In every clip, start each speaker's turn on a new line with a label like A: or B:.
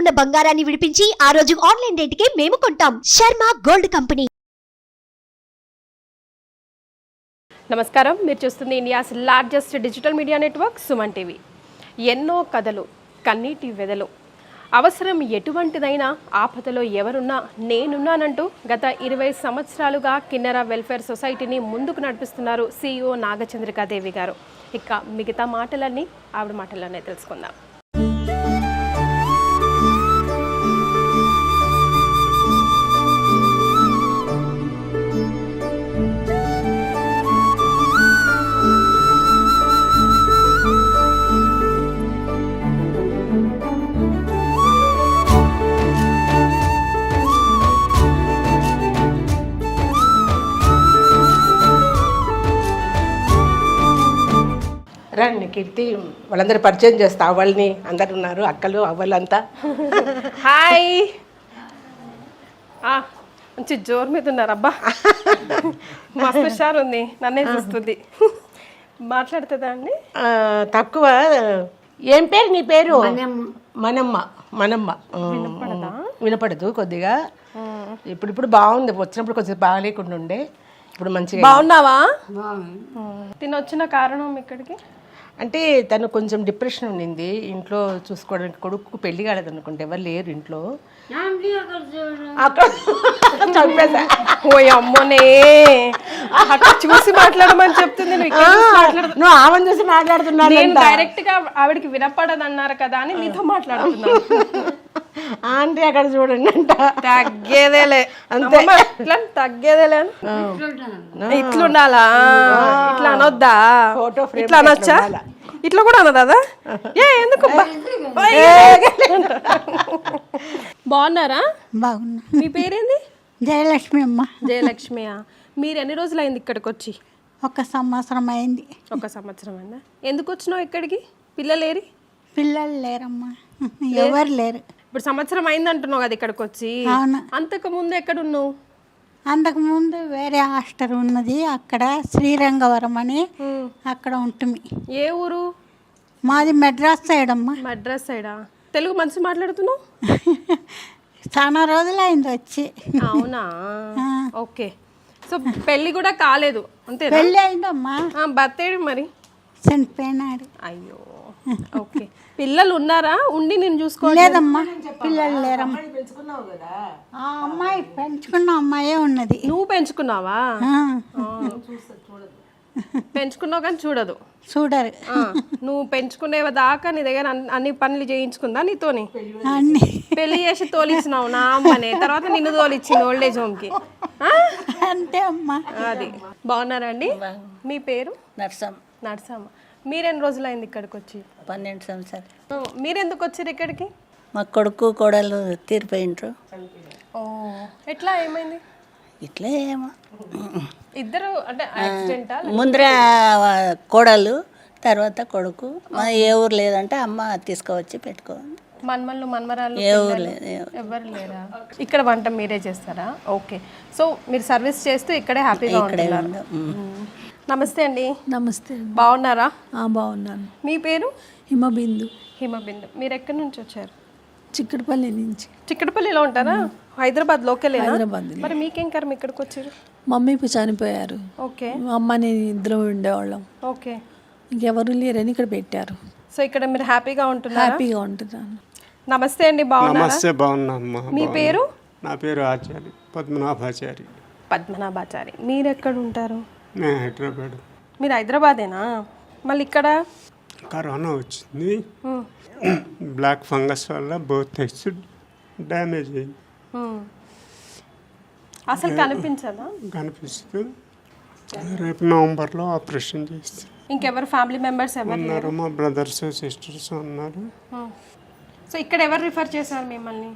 A: ఉన్న బంగారాన్ని విడిపించి ఆ రోజు ఆన్లైన్ రేటుకే మేము కొంటాం. Sharma gold company.
B: నమస్కారం, మీరు చూస్తుంది India's largest digital media network Suman TV. ఎన్నో కథలు, కన్నీటి వెదలు, అవసరం ఎటువంటిదైనా ఆపదలో ఎవరున్నా నేనున్నానంటూ గత 20 సంవత్సరాలుగా కిన్నెర వెల్ఫేర్ సొసైటీని ముందుకు నడిపిస్తున్నారు CEO నాగచంద్రికాదేవి గారు. ఇక మిగతా మాటలన్నీ ఆవిడ మాటల్లోనే తెలుసుకుందాం.
C: రండి కీర్తి, వాళ్ళందరూ పరిచయం చేస్తా. వాళ్ళని అందరు ఉన్నారు, అక్కలు అవ్వలంతా.
B: హాయ్, మంచి జోరు మీద ఉన్నారు. అబ్బా మస్తు హుషారు ఉంది, నన్నే చూస్తుంది. మాట్లాడుతుందా అండి?
C: తక్కువ. ఏం పేరు నీ పేరు? మనమ్మ. మనమ్మ వినపడదు కొద్దిగా. ఇప్పుడు బాగుంది, వచ్చినప్పుడు కొంచెం బాగాలేకుండా ఉండే, ఇప్పుడు మంచిగా.
B: బాగున్నావా? తినొచ్చిన కారణం ఇక్కడికి
C: అంటే తను కొంచెం డిప్రెషన్ ఉండింది. ఇంట్లో చూసుకోవడానికి కొడుకు పెళ్లి కాలేదు అనుకుంటే, ఎవరు లేరు ఇంట్లో. అక్కడ
B: ఓ అమ్మోనే, అక్కడ చూసి మాట్లాడమని చెప్తుంది.
C: నువ్వు ఆమెను చూసి మాట్లాడుతున్నాను.
B: నేను డైరెక్ట్ గా ఆవిడకి వినపడదు అన్నారు కదా అని నీతో మాట్లాడుతున్నాను.
C: ఆంటీ అక్కడ చూడండి అంట.
B: తగ్గేదేలే అంతే, తగ్గేదేలే. ఇట్లుండాలా? ఇట్లా అనొద్దా? ఇట్లా అనొచ్చా? ఇట్లా కూడా అనదా? ఏ ఎందుకు? బాగున్నారా?
D: బాగున్నా.
B: మీ పేరేంది?
D: జయలక్ష్మి అమ్మ.
B: జయలక్ష్మియా? మీరు ఎన్ని రోజులు అయింది ఇక్కడికి వచ్చి?
D: 1 సంవత్సరం అయింది.
B: 1 సంవత్సరం అయిందా? ఎందుకు వచ్చినావు ఇక్కడికి? పిల్లలేరి?
D: పిల్లలు లేరమ్మా, ఎవరు లేరు.
B: ఇప్పుడు సంవత్సరం అయింది అంటున్నావు కదా ఇక్కడికి వచ్చి.
D: అవును.
B: అంతకు ముందు ఎక్కడున్నావు?
D: అంతకుముందు వేరే హాస్టల్ ఉన్నది, అక్కడ శ్రీరంగవరం అని అక్కడ ఉంటుంది.
B: ఏ ఊరు?
D: మాది మెడ్రాస్ సైడ్ అమ్మా.
B: మద్రాస్ సైడా? తెలుగు మంచి మాట్లాడుతున్నావు.
D: చాలా రోజులు అయింది వచ్చి.
B: అవునా? ఓకే. సో పెళ్ళి కూడా కాలేదు అంతే?
D: పెళ్ళి అయిందమ్మా.
B: బర్త్డే మరి
D: చనిపోయినాడు.
B: అయ్యో. ఓకే. పిల్లలు ఉన్నారా? ఉండి నేను చూసుకోలేదమ్మా.
D: లేదమ్మా, పిల్లలు లేరమ్మా. ఆ అమ్మాయి పెంచుకున్న అమ్మాయే ఉన్నది.
B: నువ్వు పెంచుకున్నావా? పెంచుకున్నావు కానీ చూడదు.
D: చూడరు.
B: నువ్వు పెంచుకునే దాకా నీ దగ్గర అన్ని పనులు చేయించుకుందా నీతోని?
D: అన్ని
B: పెళ్లి చేసి తోలిచ్చినావు నా అమ్మనే, తర్వాత నిన్ను తోలిచ్చింది ఓల్డ్ ఏజ్ హోమ్ కి.
D: అంతే అమ్మా.
B: అది. బాగున్నారా అండి? మీ పేరు?
E: నర్సం.
B: నర్సమ్మ. మీరెన్ని రోజులు అయింది ఇక్కడికి వచ్చి?
E: 12 సంవత్సరాలు.
B: మీరెందుకు వచ్చారు ఇక్కడికి?
E: మా కొడుకు కోడలు తీరిపోయిండ్రు.
B: ఓ, ఎట్లా ఏమైంది?
E: ఇట్లే ఏమో
B: ఇద్దరు అంటే యాక్సిడెంటా?
E: ముందర కోడలు, తర్వాత కొడుకు. ఏ ఊరు లేదంటే అమ్మ తీసుకువచ్చి పెట్టుకోండి.
B: మన్మళ్ళు మన్మరాలు
E: ఏ ఊరు లేదు.
B: ఎవరు లేరా? ఇక్కడ వంట మీరే చేస్తారా? ఓకే. సో మీరు సర్వీస్ చేస్తూ ఇక్కడే హ్యాపీగా ఉంటున్నారు. నమస్తే అండి.
F: నమస్తే.
B: బాగున్నారా?
F: బాగున్నాను.
B: మీ పేరు?
F: హిమబిందు.
B: హిమబిందు. మీరు ఎక్కడి నుంచి వచ్చారు?
F: చిక్కడపల్లి నుంచి.
B: చిక్కడపల్లిలో ఉంటారా? హైదరాబాద్ లోకలేనా?
F: హైదరాబాద్.
B: మరి మీకేం కర్మ ఇక్కడికి వచ్చారు?
F: మమ్మీ ఇప్పుడు చనిపోయారు.
B: ఓకే.
F: అమ్మ నేను ఇద్దరం ఉండేవాళ్ళం.
B: ఓకే.
F: ఇంకెవరు లేరని ఇక్కడ పెట్టారు.
B: సో ఇక్కడ మీరు హ్యాపీగా ఉంటున్నారా?
F: హ్యాపీగా ఉంటున్నాను.
B: నమస్తే అండి. బాగున్నారా?
G: నమస్తే, బాగున్నామ్మా.
B: మీ పేరు?
G: నా పేరు ఆచారి, పద్మనాభాచారి.
B: పద్మనాభాచారి. మీరు ఎక్కడ ఉంటారు?
G: నేను హైదరాబాద్.
B: మీరు హైదరాబాదేనా? మళ్ళీ ఇక్కడ
G: కరోనా వచ్చింది. బ్లాక్ ఫంగస్ వల్ల బోత్ ఐస్ డ్యామేజ్ అయింది.
B: అసలు కనిపించదా?
G: కనిపిస్తుంది. రేపు నవంబర్లో ఆపరేషన్ చేస్తారు.
B: ఇంకెవరు ఫ్యామిలీ మెంబర్స్ ఎవరు
G: ఉన్నారు? మా బ్రదర్స్ సిస్టర్స్ ఉన్నారు.
B: సో ఇక్కడ ఎవరు రిఫర్ చేశారు మిమ్మల్ని?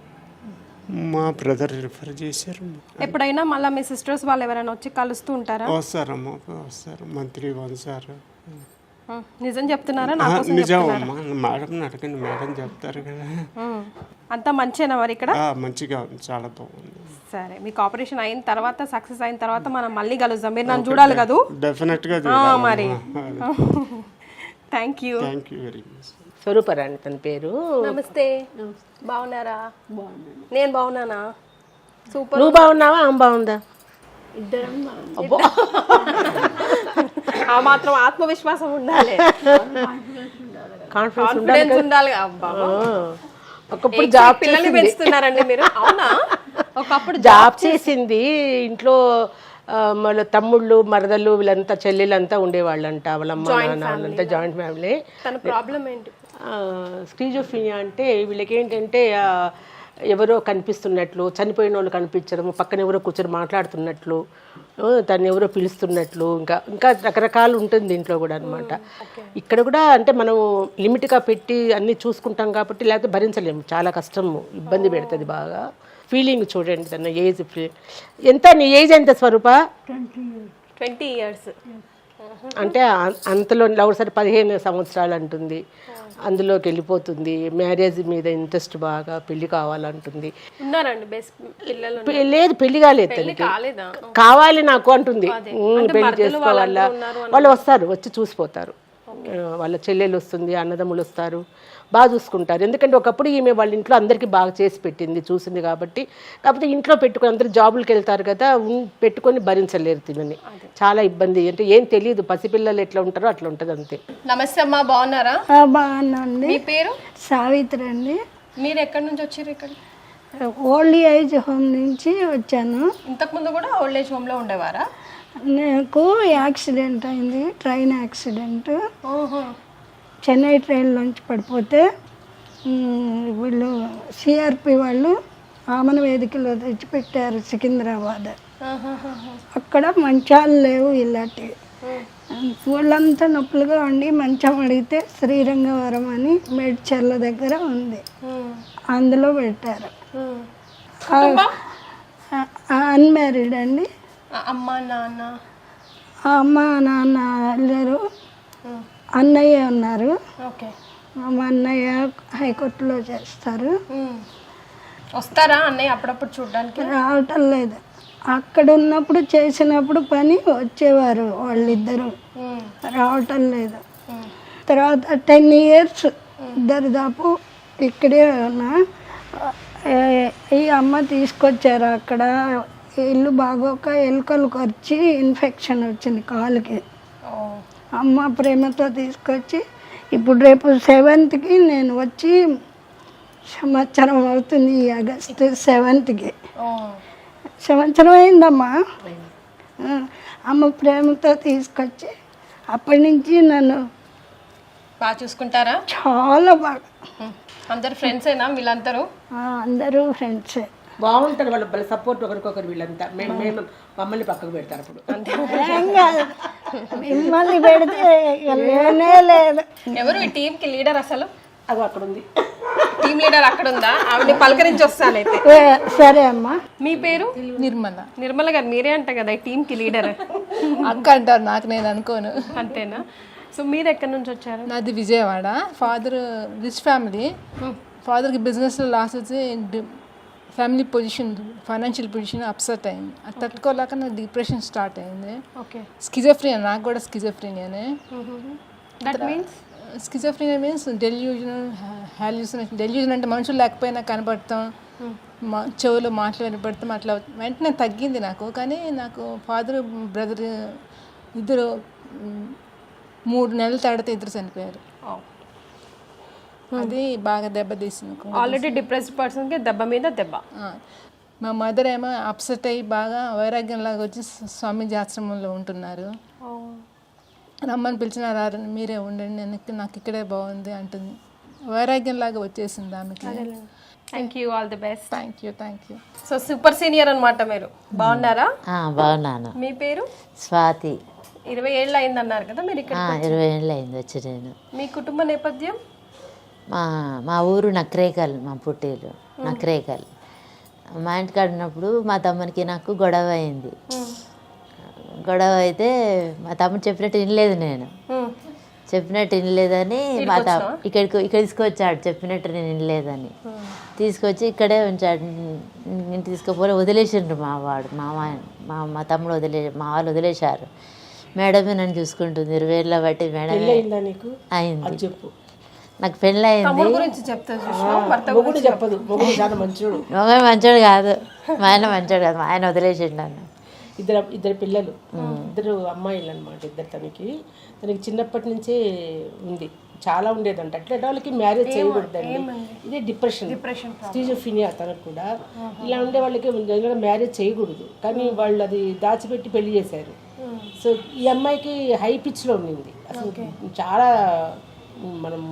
G: మా బ్రదర్ రిఫర్ చేశారు.
B: ఎప్పుడైనా మళ్ళీ మీ సిస్టర్స్ వాళ్ళు ఎవరైనా వచ్చి కలుస్తూ ఉంటారా?
G: వస్తారమ్మా, వస్తారు. మంత్లీ వస్తారు.
B: నిజం చెప్తున్నారా?
G: నిజం అమ్మా, మేడం అడగండి, మేడం చెప్తారు కదా.
B: అంతా మంచిగా మరి ఇక్కడ?
G: మంచిగా ఉంది, చాలా బాగుంది.
B: సరే, మీకు ఆపరేషన్ అయిన తర్వాత, సక్సెస్ అయిన తర్వాత మనం మళ్ళీ కలుద్దాం. మీరు నన్ను చూడాలి కదా?
G: డెఫినెట్గా
B: మరి. Thank you.
G: Thank you very much.
C: Swaruparani తన పేరు.
B: నమస్తే, బాగున్నారా? నేను బాగున్నానా? సూపర్.
C: నువ్వు బాగున్నావా? ఆమె బాగుందా?
B: ఆ మాత్రం ఆత్మవిశ్వాసం ఉండాలి,
C: కాన్ఫిడెన్స్
B: ఉండాలి. అబ్బా,
C: ఒకప్పుడు జాబ్
B: పిల్లల్ని పెంచుతున్నారండి మీరు? అవునా? ఒకప్పుడు
C: జాబ్ చేసింది ఇంట్లో. వాళ్ళ తమ్ముళ్ళు మరదలు వీళ్ళంతా చెల్లెళ్ళంతా ఉండేవాళ్ళంట. వాళ్ళ అమ్మ నాన్న వాళ్ళంతా జాయింట్ ఫ్యామిలీ.
B: తన ప్రాబ్లం ఏంటి?
C: స్కిజోఫ్రీనియా అంటే వీళ్ళకి ఏంటంటే ఎవరో కనిపిస్తున్నట్లు, చనిపోయిన వాళ్ళు కనిపించడము, పక్కన ఎవరో కూర్చొని మాట్లాడుతున్నట్లు, తను ఎవరో పిలుస్తున్నట్లు, ఇంకా రకరకాలు ఉంటుంది ఇంట్లో కూడా అనమాట. ఇక్కడ కూడా అంటే మనం లిమిట్గా పెట్టి అన్నీ చూసుకుంటాం కాబట్టి, లేకపోతే భరించలేము, చాలా కష్టము, ఇబ్బంది పెడుతుంది బాగా. ఫీలింగ్ చూడండి తన ఏజ్. ఎంత నీ ఏజ్ ఎంత స్వరూప?
B: 20 years.
C: అంటే అంతలో ఒకసారి 15 సంవత్సరాలు అంటుంది, అందులోకి వెళ్ళిపోతుంది. మ్యారేజ్ మీద ఇంట్రెస్ట్ బాగా, పెళ్లి కావాలంటుంది.
B: ఉన్నారండి బెస్ట్ పిల్లలు?
C: లేదు, పెళ్లి కాలేదు తనకి.
B: కాలేదా?
C: కావాలి నాకు అంటుంది. పెళ్లి చేసుకోవాలా? వాళ్ళు వస్తారు, వచ్చి చూసిపోతారు. వాళ్ళ చెల్లెలు వస్తుంది, అన్నదమ్ములు వస్తారు, బాగా చూసుకుంటారు. ఎందుకంటే ఒకప్పుడు ఈమె వాళ్ళ ఇంట్లో అందరికీ బాగా చేసి పెట్టింది, చూసింది కాబట్టి. కాకపోతే ఇంట్లో పెట్టుకుని అందరూ జాబులకు వెళ్తారు కదా, పెట్టుకొని భరించలేరు తినని. చాలా ఇబ్బంది. అంటే ఏం తెలియదు, పసిపిల్లలు ఎట్లా ఉంటారో అట్లా ఉంటుంది అంతే.
B: నమస్తే అమ్మా, బాగున్నారా?
D: బాగున్నాండి.
B: మీ పేరు?
D: సావిత్రి అండి.
B: మీరు ఎక్కడి నుంచి వచ్చారు? ఇక్కడ
D: ఓల్డ్ ఏజ్ హోమ్ నుంచి వచ్చాను.
B: ఇంతకుముందు కూడా ఓల్డ్ ఏజ్ హోమ్లో ఉండేవారా?
D: నాకు యాక్సిడెంట్ అయింది, ట్రైన్ యాక్సిడెంట్. చెన్నై ట్రైన్లోంచి పడిపోతే వీళ్ళు సిఆర్పి వాళ్ళు ఆమన వేదికలో తెచ్చిపెట్టారు సికింద్రాబాద్. అక్కడ మంచాలు లేవు, ఇలాంటివి. వాళ్ళంతా నొప్పులుగా ఉండి మంచం అడిగితే శ్రీరంగవరం అని మేడ్చర్ల దగ్గర ఉంది, అందులో పెట్టారు. అన్మ్యారీడ్ అండి.
B: అమ్మ నాన్న?
D: అమ్మ నాన్న లేరు, అన్నయ్య ఉన్నారు. మా అన్నయ్య హైకోర్టులో చేస్తారు.
B: వస్తారా అన్నయ్య అప్పుడప్పుడు చూడడానికి?
D: రావటం లేదు. అక్కడ ఉన్నప్పుడు చేసినప్పుడు పని వచ్చేవారు వాళ్ళిద్దరు, రావటం లేదు. తర్వాత 10 years దరిదాపు ఇక్కడే ఉన్నా. ఈ అమ్మ తీసుకొచ్చారు. అక్కడ ఇల్లు బాగోక ఎలుకలు ఖర్చి ఇన్ఫెక్షన్ వచ్చింది కాలుకి. అమ్మ ప్రేమతో తీసుకొచ్చి ఇప్పుడు రేపు 7th నేను వచ్చి సంవత్సరం అవుతుంది. ఈ ఆగస్టు 7th సంవత్సరం అయిందమ్మా. అమ్మ ప్రేమతో తీసుకొచ్చి అప్పటి నుంచి నన్ను
B: బాగా చూసుకుంటారా?
D: చాలా బాగా.
B: అందరు ఫ్రెండ్సేనా వీళ్ళందరూ?
D: అందరూ ఫ్రెండ్సే.
C: బాగుంటారు వాళ్ళ సపోర్ట్ ఒకరికొకరు. వీళ్ళంతా మేము మమ్మల్ని పక్కకు పెడతారు. అప్పుడు
D: ఏం కాదు, మిమ్మల్ని పెడితే లేనే లేదు.
B: ఎవరు ఈ టీంకి లీడర్ అసలు?
C: అది అక్కడ ఉంది,
B: టీమ్ లీడర్ అక్కడ ఉందా? ఆవిడ పలకరించి వస్తానైతే.
D: సరే అమ్మా.
B: మీ పేరు?
F: నిర్మల.
B: నిర్మల గారు మీరే అంట కదా ఈ టీంకి లీడర్.
F: అక్క అంటారు, నాకు నేను అనుకోను.
B: అంతేనా? సో మీరు ఎక్కడి నుంచి వచ్చారు?
F: నాది విజయవాడ. Father rich family. ఫాదర్కి బిజినెస్లో లాస్ వచ్చి family position, financial position upset అయింది. అది తట్టుకోలేక నాకు డిప్రెషన్ స్టార్ట్ అయింది. స్కిజోఫ్రీనియా, నాకు కూడా స్కిజోఫ్రీనియానే. Schizophrenia means delusion, hallucination. Delusion అంటే మనుషులు లేకపోయినా కనబడతాం, చెవులో మాటలు వినపడతాం, అట్లా వెంటనే తగ్గింది నాకు. కానీ నాకు ఫాదర్ బ్రదర్ ఇద్దరు 3 నెలల తేడాతో ఇద్దరు చనిపోయారు. అది బాగా దెబ్బతీసింది.
B: ఆల్రెడీ డిప్రెస్డ్ పర్సన్కి దెబ్బ మీద దెబ్బ.
F: మా మదర్ ఏమో అప్సెట్ అయ్యి బాగా వైరాగ్యంలాగా వచ్చి స్వామీజీ ఆశ్రమంలో ఉంటున్నారు. రమ్మని పిలిచినా రారని, మీరే ఉండండి, నాకు ఇక్కడే బాగుంది అంటుంది. వైరాగ్యంలాగా వచ్చేసింది ఆమెకి.
B: Thank you, all the best.
F: Thank you.
B: So super senior అనమాట మీరు. బాగున్నారా?
H: బాగున్నాను.
B: మీ పేరు?
H: స్వాతి.
B: 20 ఏళ్ళు అయింది అన్నారు కదా మీరు ఇక్కడ?
H: 20 ఏళ్ళు అయింది వచ్చి నేను.
B: మీ కుటుంబ నేపథ్యం?
H: మా ఊరు నక్రేకల్, మా పుట్టేలు నక్రేకల్. మా ఇంటికాడ ఉన్నప్పుడు మా తమ్మునికి నాకు గొడవ అయింది. గొడవ అయితే మా తమ్ముడు చెప్పినట్టు వినలేదు, నేను చెప్పినట్టు వినలేదని మా ఇక్కడ తీసుకొచ్చాడు. చెప్పినట్టు నేను వినలేదని తీసుకొచ్చి ఇక్కడే ఉంచాడు. నేను తీసుకుపోలే, వదిలేసిండ్రు మా వాడు, మా తమ్ముడు మా వాళ్ళు వదిలేశారు. మేడమే నన్ను చూసుకుంటుంది. 20 ఏళ్ళ బట్టి మేడమే అయింది. నాకు పెళ్ళయింది.
B: గురించి చెప్తారు చూసినావా? భర్త
C: మొగుడు చెప్పదు, మొగుడు చాలా మంచోడు.
H: మొగ మంచోడు కాదు, మా ఆయన మంచోడు కాదు, మా ఆయన వదిలేసిండు నన్ను.
C: ఇద్దరు పిల్లలు, ఇద్దరు అమ్మాయిలు అనమాట. తనకి చిన్నప్పటి నుంచే ఉంది, చాలా ఉండేదంట. అట్లా వాళ్ళకి మ్యారేజ్ చేయకూడదండి, ఇదే డిప్రెషన్ స్కిజోఫ్రెనియా తనకు కూడా. ఇలా ఉండే వాళ్ళకి మ్యారేజ్ చేయకూడదు, కానీ వాళ్ళు అది దాచిపెట్టి పెళ్లి చేశారు. సో ఈ అమ్మాయికి హై పిచ్లో ఉండింది, అసలు చాలా మనం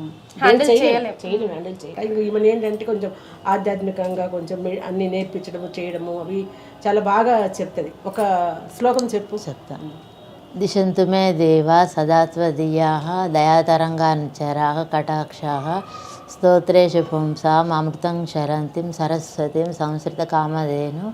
C: చేయలేము, హ్యాండిల్ చేయలేము. ఈమె ఏంటంటే కొంచెం ఆధ్యాత్మికంగా కొంచెం అన్ని నేర్పించడము చేయడము అవి చాలా బాగా చెప్తుంది. ఒక శ్లోకం చెప్పు.
H: చెప్తాను. దిశంతు మే దేవా సదాత్వదీయాః దయాతరంగానుచరాః కటాక్షాః స్తోత్రేషు పుంసాం అమృతం క్షరంతిం సరస్వతిం సంస్కృత కామధేను.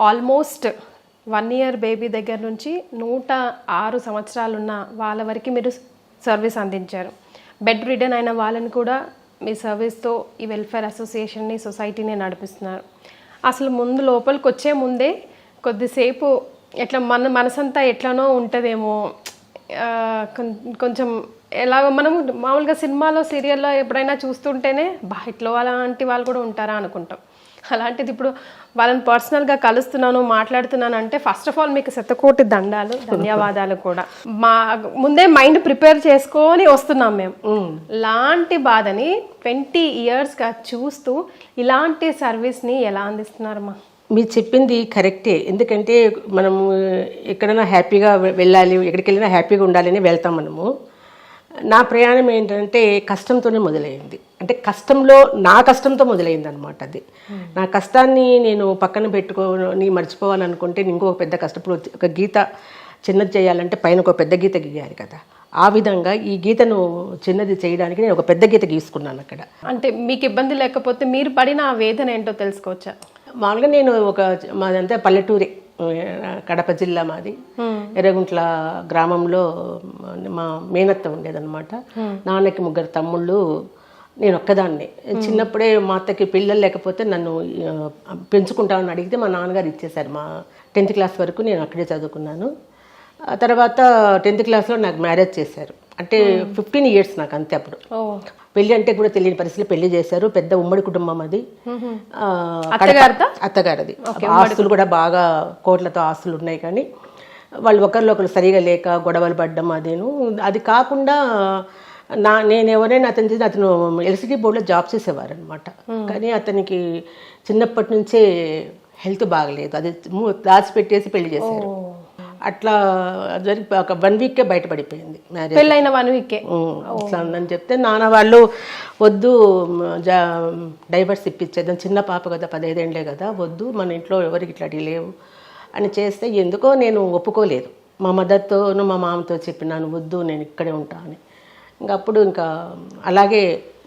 B: ఆల్మోస్ట్ 1 year బేబీ దగ్గర నుంచి 106 సంవత్సరాలున్న వాళ్ళ వరకు మీరు సర్వీస్ అందించారు. బెడ్ రిడన్ అయిన వాళ్ళని కూడా మీ సర్వీస్తో ఈ వెల్ఫేర్ అసోసియేషన్ని, సొసైటీని నడిపిస్తున్నారు. అసలు ముందు లోపలికి వచ్చే ముందే కొద్దిసేపు ఎట్లా మనసంతా ఎట్లనో ఉంటుందేమో, కొంచెం ఎలాగో మనం మామూలుగా సినిమాలో సీరియల్లో ఎప్పుడైనా చూస్తుంటేనే ఇట్లా అలాంటి వాళ్ళు కూడా ఉంటారా అనుకుంటాం. అలాంటిది ఇప్పుడు వాళ్ళని పర్సనల్గా కలుస్తున్నాను, మాట్లాడుతున్నాను అంటే ఫస్ట్ ఆఫ్ ఆల్ మీకు శతకోటి దండాలు, ధన్యవాదాలు కూడా. మా ముందే మైండ్ ప్రిపేర్ చేసుకొని వస్తున్నాం మేము. లాంటి బాధని 20 yearsగా చూస్తూ ఇలాంటి సర్వీస్ని ఎలా అందిస్తున్నారమ్మా?
C: మీరు చెప్పింది కరెక్టే. ఎందుకంటే మనము ఎక్కడైనా హ్యాపీగా వెళ్ళాలి, ఎక్కడికి వెళ్ళినా హ్యాపీగా ఉండాలని వెళ్తాం మనము. నా ప్రయాణం ఏంటంటే కష్టంతోనే మొదలైంది. అంటే నా కష్టంతో మొదలైంది అనమాట. అది నా కష్టాన్ని నేను పక్కన పెట్టుకొని మర్చిపోవాలనుకుంటే ఇంకొక పెద్ద కష్టప్పుడు ఒక గీత చిన్నది చేయాలంటే పైన ఒక పెద్ద గీత గీయాలి కదా. ఆ విధంగా ఈ గీతను చిన్నది చేయడానికి నేను ఒక పెద్ద గీత గీసుకున్నాను అక్కడ.
B: అంటే మీకు ఇబ్బంది లేకపోతే మీరు పడిన ఆ వేదన ఏంటో తెలుసుకోవచ్చా?
C: మామూలుగా నేను మాదంతా పల్లెటూరే, కడప జిల్లా మాది. ఎర్రగుంట్ల గ్రామంలో మా మేనత్త ఉండేదన్నమాట. నాన్నకి 3 తమ్ముళ్ళు, నేను ఒక్కదాన్ని. చిన్నప్పుడే మా అత్తకి పిల్లలు లేకపోతే నన్ను పెంచుకుంటామని అడిగితే మా నాన్నగారు ఇచ్చేశారు. మా 10th class వరకు నేను అక్కడే చదువుకున్నాను. తర్వాత 10th classలో నాకు మ్యారేజ్ చేశారు. అంటే 15 years నాకు అంతే. అప్పుడు పెళ్లి అంటే కూడా తెలియని పరిస్థితులు పెళ్లి చేశారు. పెద్ద ఉమ్మడి కుటుంబం అది, అత్తగారిది. ఆస్తులు కూడా బాగా కోట్లతో ఆస్తులు ఉన్నాయి, కానీ వాళ్ళు ఒకరిలో సరిగా లేక గొడవలు పడ్డం అదేను. అది కాకుండా నేను ఎవరైనా అతను ఎలక్ట్రిసిటీ బోర్డులో జాబ్ చేసేవారు అనమాట. కానీ అతనికి చిన్నప్పటి నుంచే హెల్త్ బాగలేదు, అది దాచిపెట్టేసి పెళ్లి చేశారు. అట్లా జరిగి ఒక 1 week బయటపడిపోయింది మ్యారేజ్.
B: పెళ్ళైన 1 week
C: అట్లా ఉందని చెప్తే నాన్న వాళ్ళు వద్దు, డైవర్స్ ఇప్పించేద్దాం, చిన్న పాప కదా, 15 ఏళ్ళే కదా, వద్దు, మన ఇంట్లో ఎవరికి ఇట్లా లేవు అని చేస్తే ఎందుకో నేను ఒప్పుకోలేదు. మా మదర్తోనూ మా మామతో చెప్పినాను, వద్దు నేను ఇక్కడే ఉంటా అని. అప్పుడు అలాగే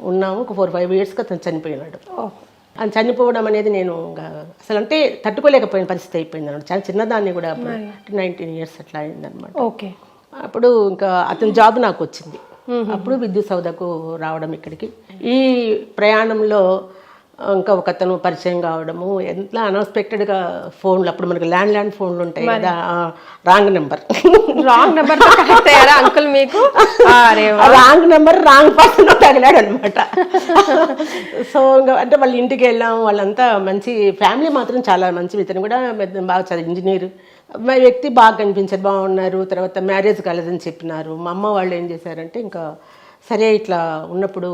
C: ఉన్నాము. ఒక 4-5 yearsగా అతను చనిపోయినాడు. అది చనిపోవడం అనేది నేను అసలు అంటే తట్టుకోలేకపోయిన పరిస్థితి అయిపోయింది అనమాట. చాలా చిన్నదాన్ని కూడా, 19 years అట్లా అయిందనమాట.
B: ఓకే.
C: అప్పుడు ఇంకా అతని జాబ్ నాకు వచ్చింది. అప్పుడు విద్యుత్ సౌదకు రావడం ఇక్కడికి. ఈ ప్రయాణంలో ఇంకా ఒక అతను పరిచయం కావడము, ఎంత అన్ఎక్స్పెక్టెడ్గా ఫోన్లు, అప్పుడు మనకి ల్యాండ్ ఫోన్లు ఉంటాయి కదా, రాంగ్ నెంబర్
B: అంకుల్ మీకు
C: రాంగ్ నెంబర్ రాంగ్ పర్సన్ తగిలాడు అనమాట. సో ఇంకా అంటే వాళ్ళ ఇంటికి వెళ్ళాం, వాళ్ళంతా మంచి ఫ్యామిలీ, మాత్రం చాలా మంచి. ఇతను కూడా బాగా చదివి ఇంజనీర్ వ్యక్తి, బాగా కనిపించారు, బాగున్నారు. తర్వాత మ్యారేజ్ కాలేదని చెప్పినారు. మా అమ్మ వాళ్ళు ఏం చేశారంటే ఇంకా సరే ఇట్లా ఉన్నప్పుడు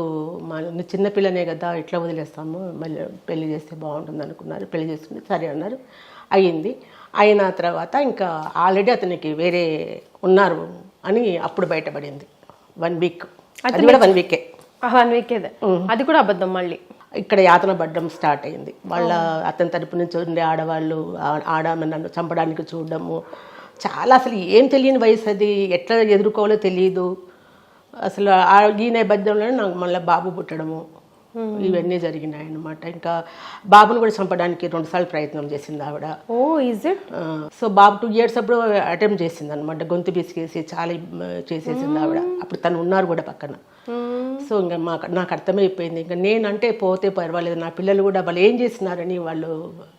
C: చిన్నపిల్లనే కదా, ఇట్లా వదిలేస్తాము, మళ్ళీ పెళ్లి చేస్తే బాగుంటుంది అనుకున్నారు. పెళ్లి చేసుకుంటే సరే అన్నారు, అయ్యింది. అయిన తర్వాత ఇంకా ఆల్రెడీ అతనికి వేరే ఉన్నారు అని అప్పుడు బయటపడింది. 1 week, అది కూడా 1 week.
B: 1 week అది కూడా అబద్ధం. మళ్ళీ
C: ఇక్కడ యాతన పడ్డం స్టార్ట్ అయింది. వాళ్ళ అతని తరపు నుంచి ఉండే ఆడవాళ్ళు ఆడమని నన్ను చంపడానికి చూడడము, చాలా అసలు ఏం తెలియని వయసు అది, ఎట్లా ఎదుర్కోవాలో తెలియదు అసలు. ఈ నేపథ్యంలోనే నాకు మళ్ళీ బాబు పుట్టడము, ఇవన్నీ జరిగినాయి అన్నమాట. ఇంకా బాబును కూడా చంపడానికి 2 సార్లు ప్రయత్నం చేసింది ఆవిడ.
B: Oh is it?
C: సో బాబు 2 years అప్పుడు అటెంప్ట్ చేసింది అనమాట, గొంతు బిసికేసి చాలా చేసేసింది ఆవిడ. అప్పుడు తను ఉన్నారు కూడా పక్కన. సో ఇంకా నాకు అర్థమైపోయింది, ఇంకా నేనంటే పోతే పర్వాలేదు, నా పిల్లలు కూడా వాళ్ళు ఏం చేస్తున్నారని, వాళ్ళు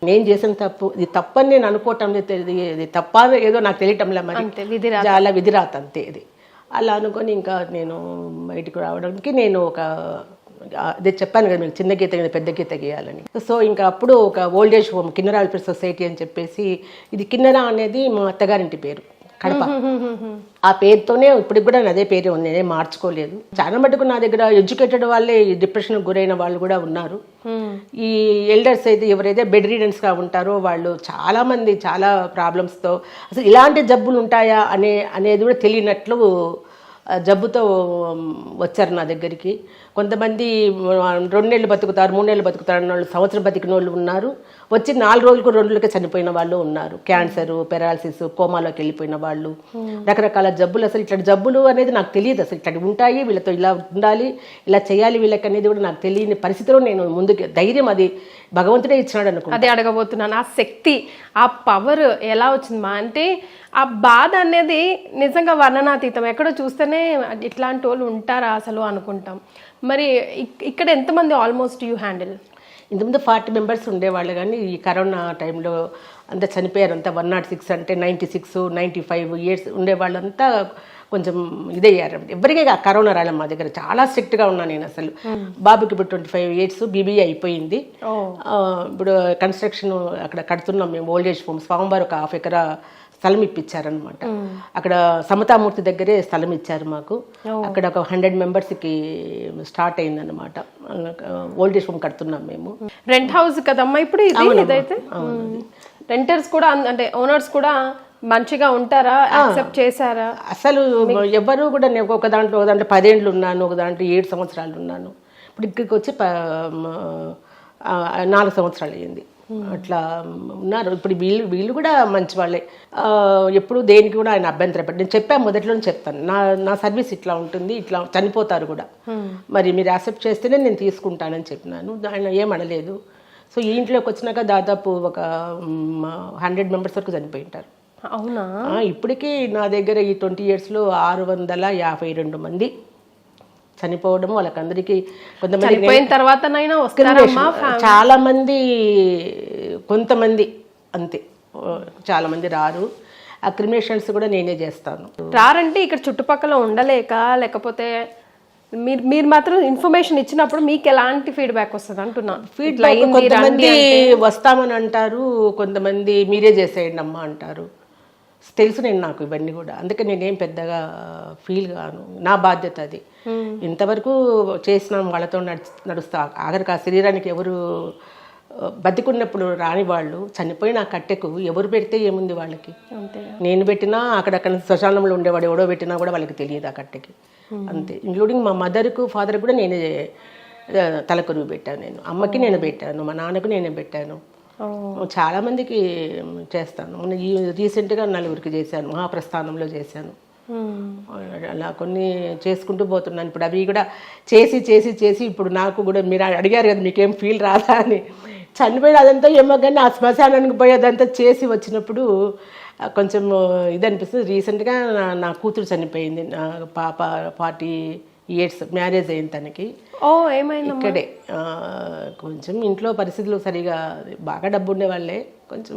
C: నేను చేసిన తప్పు ఇది తప్పని నేను అనుకోవటం లేదు, ఇది తప్ప ఏదో నాకు తెలియటంలే, మరి చాలా విధిరాత అంతే ఇది. అలా అనుకొని ఇంకా నేను బయటకు రావడానికి నేను అదే చెప్పాను కదా మీకు, చిన్న గీత కదా పెద్ద గీత గీయాలని. సో ఇంకా అప్పుడు ఒక ఓల్డ్ ఏజ్ హోమ్ కిన్నెర వెల్ఫేర్ సొసైటీ అని చెప్పేసి, ఇది కిన్నెర అనేది మా అత్తగారింటి పేరు కడప, ఆ పేరుతోనే ఇప్పటికి కూడా అదే పేరే ఉంది, నేనే మార్చుకోలేదు. చాలా మటుకు నా దగ్గర ఎడ్యుకేటెడ్ వాళ్ళే డిప్రెషన్కి గురైన వాళ్ళు కూడా ఉన్నారు. ఈ ఎల్డర్స్ అయితే ఎవరైతే బెడ్ రీడర్స్గా ఉంటారో వాళ్ళు చాలామంది చాలా ప్రాబ్లమ్స్తో, అసలు ఇలాంటి జబ్బులు ఉంటాయా అనేది కూడా తెలియనట్లు జబ్బుతో వచ్చారు నా దగ్గరికి. కొంతమంది 2 నెలలు బతుకుతారు, 3 నెలలు బతుకుతారు అన్న వాళ్ళు, సంవత్సరం బతికిన వాళ్ళు ఉన్నారు. వచ్చి 4 రోజులకు 2 రోజులకే చనిపోయిన వాళ్ళు ఉన్నారు. క్యాన్సర్, పెరాలసిస్, కోమాలోకి వెళ్ళిపోయిన వాళ్ళు, రకరకాల జబ్బులు. అసలు ఇట్లాంటి జబ్బులు అనేది నాకు తెలియదు, అసలు ఇట్లాంటి ఉంటాయి, వీళ్ళతో ఇలా ఉండాలి, ఇలా చేయాలి వీళ్ళకి అనేది కూడా నాకు తెలియని పరిస్థితిలో నేను ముందుకు ధైర్యం అది భగవంతుడే ఇచ్చినాడు అనుకో.
B: అదే అడగబోతున్నాను, ఆ శక్తి, ఆ పవర్ ఎలా వచ్చింది అంటే ఆ బాధ అనేది నిజంగా వర్ణనాతీతం. ఎక్కడో చూస్తేనే ఇట్లాంటి వాళ్ళు ఉంటారా అసలు అనుకుంటాం. మరి ఇక్కడ ఎంతమంది ఆల్మోస్ట్ యూ హ్యాండిల్?
C: ఇంతకుముందు 40 members ఉండేవాళ్ళు, కానీ ఈ కరోనా టైంలో అంతా చనిపోయారు. అంతా 106 అంటే 96, 95 years ఉండేవాళ్ళంతా కొంచెం ఇదయ్యారు. ఎవరికే కరోనా రాలే మా దగ్గర, చాలా స్ట్రిక్ట్గా ఉన్నాను నేను. అసలు బాబుకి ఇప్పుడు 25 years, BBA అయిపోయింది. ఇప్పుడు కన్స్ట్రక్షన్ అక్కడ కడుతున్నాం మేము, ఓల్డ్ ఏజ్ హోమ్. స్వామివారు ఒక 1/2 acre స్థలం ఇప్పించారనమాట. అక్కడ సమతామూర్తి దగ్గరే స్థలం ఇచ్చారు మాకు. అక్కడ ఒక 100 members-కి స్టార్ట్ అయిందనమాట. ఓల్డ్ ఏజ్ హోమ్ కడుతున్నాం మేము.
B: రెంట్ హౌస్ కదమ్మా ఇప్పుడు ఇదైతే? రెంటర్స్ కూడా అంటే ఓనర్స్ కూడా మంచిగా ఉంటారా, యాక్సెప్ట్ చేశారా?
C: అసలు ఎవరు కూడా, నేను ఒక దాంట్లో 10 ఏళ్ళు ఉన్నాను, ఒక దాంట్లో 7 సంవత్సరాలు ఉన్నాను. ఇప్పుడు ఇక్కడికి వచ్చి 4 సంవత్సరాలు అయ్యింది. అట్లా ఉన్నారు. ఇప్పుడు వీళ్ళు కూడా మంచి వాళ్ళే. ఎప్పుడు దేనికి కూడా ఆయన అభ్యంతరపడి, నేను చెప్పాను మొదట్లోనే చెప్తాను, నా సర్వీస్ ఇట్లా ఉంటుంది, ఇట్లా చనిపోతారు కూడా, మరి మీరు యాక్సెప్ట్ చేస్తేనే నేను తీసుకుంటానని చెప్పినాను. ఆయన ఏమనలేదు. సో ఈ ఇంట్లోకి వచ్చినాక దాదాపు ఒక 100 members వరకు చనిపోయి ఉంటారు.
B: అవునా?
C: ఇప్పటికీ నా దగ్గర ఈ 20 years-లో 652 మంది చనిపోవడం, వాళ్ళకందరికీ కొంతమంది చాలా మంది, కొంతమంది అంతే, చాలా మంది రారు. ఆ క్రిమినేషన్స్ కూడా నేనే చేస్తాను.
B: రారంటే ఇక్కడ చుట్టుపక్కల ఉండలేక, లేకపోతే మీరు మాత్రం ఇన్ఫర్మేషన్ ఇచ్చినప్పుడు మీకు ఎలాంటి ఫీడ్బ్యాక్ వస్తుంది అంటున్నా?
C: ఫీడ్బ్యాక్ కొంతమంది వస్తామని అంటారు, కొంతమంది మీరే చేసేయండి అమ్మా అంటారు. తెలుసు నేను, నాకు ఇవన్నీ కూడా, అందుకే నేనేం పెద్దగా ఫీల్ కాను. నా బాధ్యత అది. ఇంతవరకు చేసిన వాళ్ళతో నడుస్తా. ఆఖరికి ఆ శరీరానికి ఎవరు బతికున్నప్పుడు రాని వాళ్ళు చనిపోయిన ఆ కట్టెకు ఎవరు పెడితే ఏముంది వాళ్ళకి? నేను పెట్టినా, అక్కడక్కడ శ్మశానంలో ఉండేవాడు ఎవడో పెట్టినా కూడా వాళ్ళకి తెలియదు ఆ కట్టెకి, అంతే. ఇంక్లూడింగ్ మా మదర్కు, ఫాదర్కి కూడా నేనే తలకొరువు పెట్టాను. నేను అమ్మకి నేను పెట్టాను, మా నాన్నకు నేనే పెట్టాను. చాలా మందికి చేస్తాను. రీసెంట్గా 4 చేశాను, మహాప్రస్థానంలో చేశాను. అలా కొన్ని చేసుకుంటూ పోతున్నాను. ఇప్పుడు అవి కూడా చేసి చేసి చేసి ఇప్పుడు నాకు కూడా, మీరు అడిగారు కదా మీకేం ఫీల్ రాదా అని, చనిపోయిన అదంతా ఏమో కానీ ఆ శ్మశానానికి పోయి అదంతా చేసి వచ్చినప్పుడు కొంచెం ఇది అనిపిస్తుంది. రీసెంట్గా నా కూతురు చనిపోయింది, నా పాప 40 years, మ్యారేజ్ అయింది తనకి.
B: ఏమైంది?
C: ఇక్కడే కొంచెం ఇంట్లో పరిస్థితులు సరిగా, బాగా డబ్బు ఉండేవాళ్ళే, కొంచెం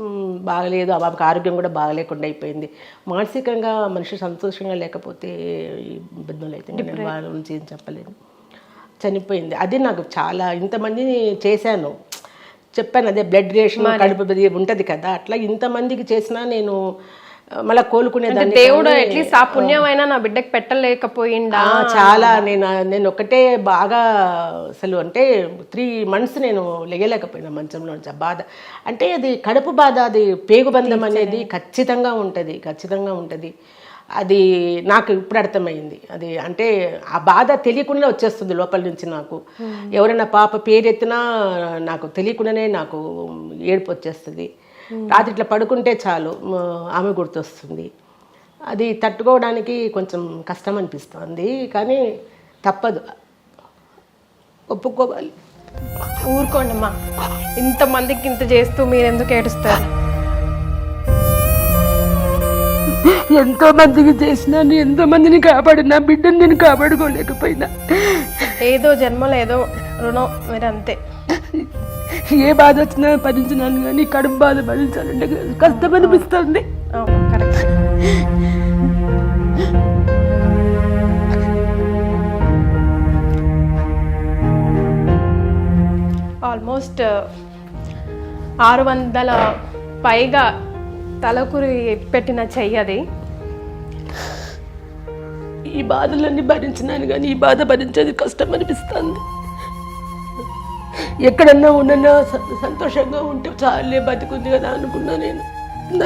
C: బాగలేదు. ఆ బాబుకి ఆరోగ్యం కూడా బాగలేకుండా అయిపోయింది. మానసికంగా మనిషి సంతోషంగా లేకపోతే ఇబ్బందులు అయితే నేను వాళ్ళ నుంచి ఏం చెప్పలేను. చనిపోయింది. అది నాకు చాలా, ఇంతమందిని చేశాను, చెప్పాను అదే బ్లడ్ రిలేషన్, కడుపు ఉంటుంది కదా, అట్లా ఇంతమందికి చేసినా నేను మళ్ళీ కోలుకునేదాన్ని.
B: దేవుడు అట్లీస్ట్ ఆ పుణ్యమైనా నా బిడ్డకి పెట్టలేకపోయిందా?
C: చాలా. నేను ఒకటే బాగా అసలు అంటే 3 months నేను లెగలేకపోయినా మంచంలో నుంచి. బాధ అంటే అది కడుపు బాధ, అది పేగుబంధం అనేది ఖచ్చితంగా ఉంటుంది. అది నాకు ఇప్పుడు అర్థమైంది. అది అంటే ఆ బాధ తెలియకుండా వచ్చేస్తుంది లోపల నుంచి నాకు. ఎవరైనా పాప పేరెత్తినా నాకు తెలియకుండానే నాకు ఏడుపు వచ్చేస్తుంది. రాత్రి ఇట్లా పడుకుంటే చాలు ఆమె గుర్తొస్తుంది. అది తట్టుకోవడానికి కొంచెం కష్టం అనిపిస్తుంది, కానీ తప్పదు, ఒప్పుకోవాలి.
B: ఊరుకోండమ్మా, ఇంతమందికి ఇంత చేస్తూ మీరు ఎందుకు ఏడుస్తారు?
C: ఎంతో మందికి చేసినాను, ఎంతో మందిని కాపాడినా, బిడ్డను నేను కాపాడుకోలేకపోయినా.
B: ఏదో జన్మలో ఏదో రుణం, మీరు అంతే.
C: ఏ బాధ వచ్చినా భరించినాను, కానీ కడుపు బాధ భరించాలంటే కష్టం అనిపిస్తుంది.
B: కరెక్ట్. ఆల్మోస్ట్ 600 పైగా తలకురి పెట్టిన చెయ్యది.
C: ఈ బాధలన్నీ భరించినాను, కానీ ఈ బాధ భరించేది కష్టం అనిపిస్తుంది. ఎక్కడన్నా ఉన్నా సంతోషంగా ఉంటే చాలే, బతికుంది కదా అనుకున్నా నేను.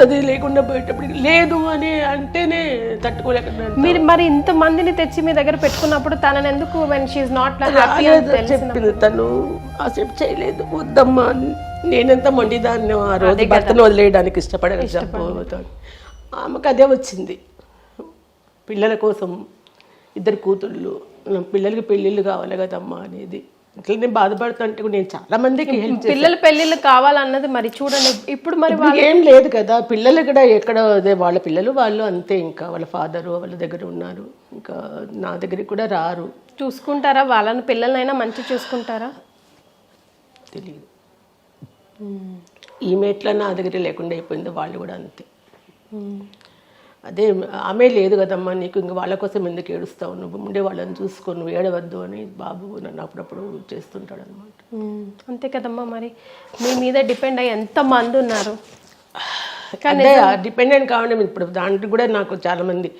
C: అది లేకుండా పోయేటప్పటికి లేదు అని అంటేనే తట్టుకోలేకపోయాను.
B: మీరు మరి ఇంతమందిని తెచ్చి మీ దగ్గర పెట్టుకున్నప్పుడు తనని ఎందుకు when she is not happy
C: చెప్పింది తను, ఆసెప్ట్ చేయలేదు. వద్దమ్మా, నేనెంత మొండిదాన్ని ఆ రోజు భర్తను వదిలేయడానికి ఇష్టపడతాను. ఆమెకు అదే వచ్చింది. పిల్లల కోసం 2 కూతుళ్ళు, పిల్లలకి పెళ్ళిళ్ళు కావాలి కదమ్మా అనేది. ఇట్లా నేను బాధపడుతుంటే నేను చాలా మందికి హెల్ప్
B: పిల్లల పెళ్ళిళ్ళు కావాలన్నది మరి చూడండి. ఇప్పుడు మరి
C: ఏం లేదు కదా, పిల్లలు కూడా ఎక్కడ అదే వాళ్ళ పిల్లలు వాళ్ళు అంతే. ఇంకా వాళ్ళ ఫాదరు వాళ్ళ దగ్గర ఉన్నారు, ఇంకా నా దగ్గరికి కూడా రారు.
B: చూసుకుంటారా వాళ్ళని? పిల్లలైనా మంచి చూసుకుంటారా?
C: తెలియదు. ఈమె ఎట్లా నా దగ్గర లేకుండా అయిపోయిందో వాళ్ళు కూడా అంతే. అదే ఆమె లేదు కదమ్మా నీకు, ఇంక వాళ్ళ కోసం ఎందుకు ఏడుస్తావు, నువ్వు ఉండే వాళ్ళని చూసుకో, నువ్వు ఏడవద్దు అని బాబు నన్ను అప్పుడప్పుడు చేస్తుంటాడు అనమాట.
B: అంతే కదమ్మా, మరి మీ మీద డిపెండ్ అయ్యి ఎంతమంది ఉన్నారు.
C: అదే డిపెండెంట్ కావడం. ఇప్పుడు దాంట్లో కూడా నాకు చాలామంది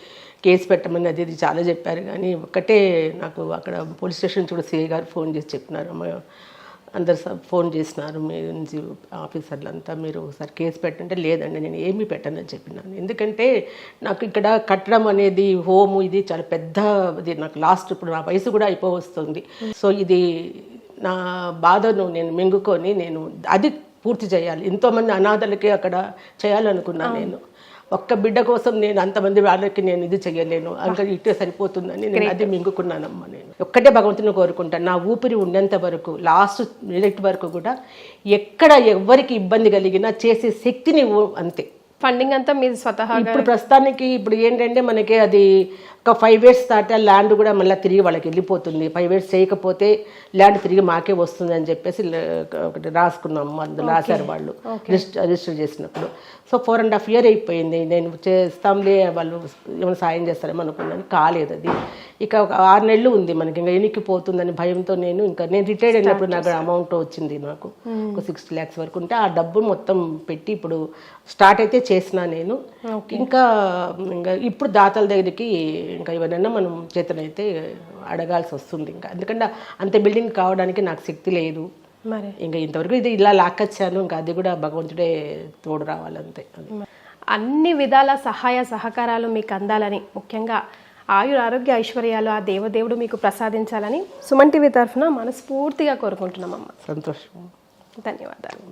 C: కేసు పెట్టమని అది ఇది చాలా చెప్పారు, కానీ ఒక్కటే నాకు అక్కడ పోలీస్ స్టేషన్ కూడా సిఐ గారు ఫోన్ చేసి చెప్పినారు, అమ్మ అందరు ఫోన్ చేసినారు మీ నుంచి ఆఫీసర్లు అంతా, మీరు ఒకసారి కేసు పెట్టంటే లేదండి నేను ఏమీ పెట్టనని చెప్పినాను. ఎందుకంటే నాకు ఇక్కడ కట్టడం అనేది హోము ఇది చాలా పెద్దది. నాకు లాస్ట్ ఇప్పుడు నా వయసు కూడా అయిపోవస్తుంది. సో ఇది నా బాధను నేను మింగుకొని నేను అది పూర్తి చేయాలి. ఎంతోమంది అనాథలకి అక్కడ చేయాలనుకున్నాను నేను. ఒక్క బిడ్డ కోసం నేను అంతమంది వాళ్ళకి నేను ఇది చెయ్యలేను, ఇంకా ఇట్టే సరిపోతుందని నేను అది మింగుకున్నానమ్మా. నేను ఒక్కటే భగవంతుని కోరుకుంటాను, నా ఊపిరి ఉండేంత వరకు లాస్ట్ మినిట్ వరకు కూడా ఎక్కడ ఎవరికి ఇబ్బంది కలిగినా చేసే శక్తిని అంతే.
B: ఫండింగ్ అంతా మీరు స్వతహాగా
C: ఇప్పుడు ప్రస్తుతానికి ఇప్పుడు ఏంటంటే మనకి అది ఒక 5 years దాటా ల్యాండ్ కూడా మళ్ళీ తిరిగి వాళ్ళకి వెళ్ళిపోతుంది. 5 years చేయకపోతే ల్యాండ్ తిరిగి మాకే వస్తుంది అని చెప్పేసి ఒకటి రాసుకున్నాము, అందులో రాశారు వాళ్ళు రిజిస్టర్ చేసినప్పుడు. సో 4.5 years అయిపోయింది. నేను చేస్తాంలే వాళ్ళు ఏమైనా సాయం చేస్తారేమో అనుకున్నాను, కాలేదు అది. ఇక ఒక 6 నెలలు ఉంది మనకి, ఇంకా ఎనిక్కిపోతుందని భయంతో నేను రిటైర్డ్ అయినప్పుడు నాకు అమౌంట్ వచ్చింది, నాకు ఒక 60 lakhs వరకు ఉంటే ఆ డబ్బు మొత్తం పెట్టి ఇప్పుడు స్టార్ట్ అయితే చేసిన నేను. ఇంకా ఇప్పుడు దాతల దగ్గరికి ఇంకా ఎవరైనా మనం చేతనైతే అడగాల్సి వస్తుంది. ఇంకా ఎందుకంటే అంత బిల్డింగ్ కావడానికి నాకు శక్తి లేదు. ఇంకా ఇంతవరకు ఇది ఇలా లాక్కొచ్చాను, ఇంకా అది కూడా భగవంతుడే తోడు రావాలంతే.
B: అన్ని విధాల సహాయ సహకారాలు మీకు అందాలని, ముఖ్యంగా ఆరోగ్య ఐశ్వర్యాలు ఆ దేవదేవుడు మీకు ప్రసాదించాలని సుమన్ టీవీ తరఫున మనస్ఫూర్తిగా కోరుకుంటున్నామమ్మా.
C: సంతోషం.
B: ధన్యవాదాలు.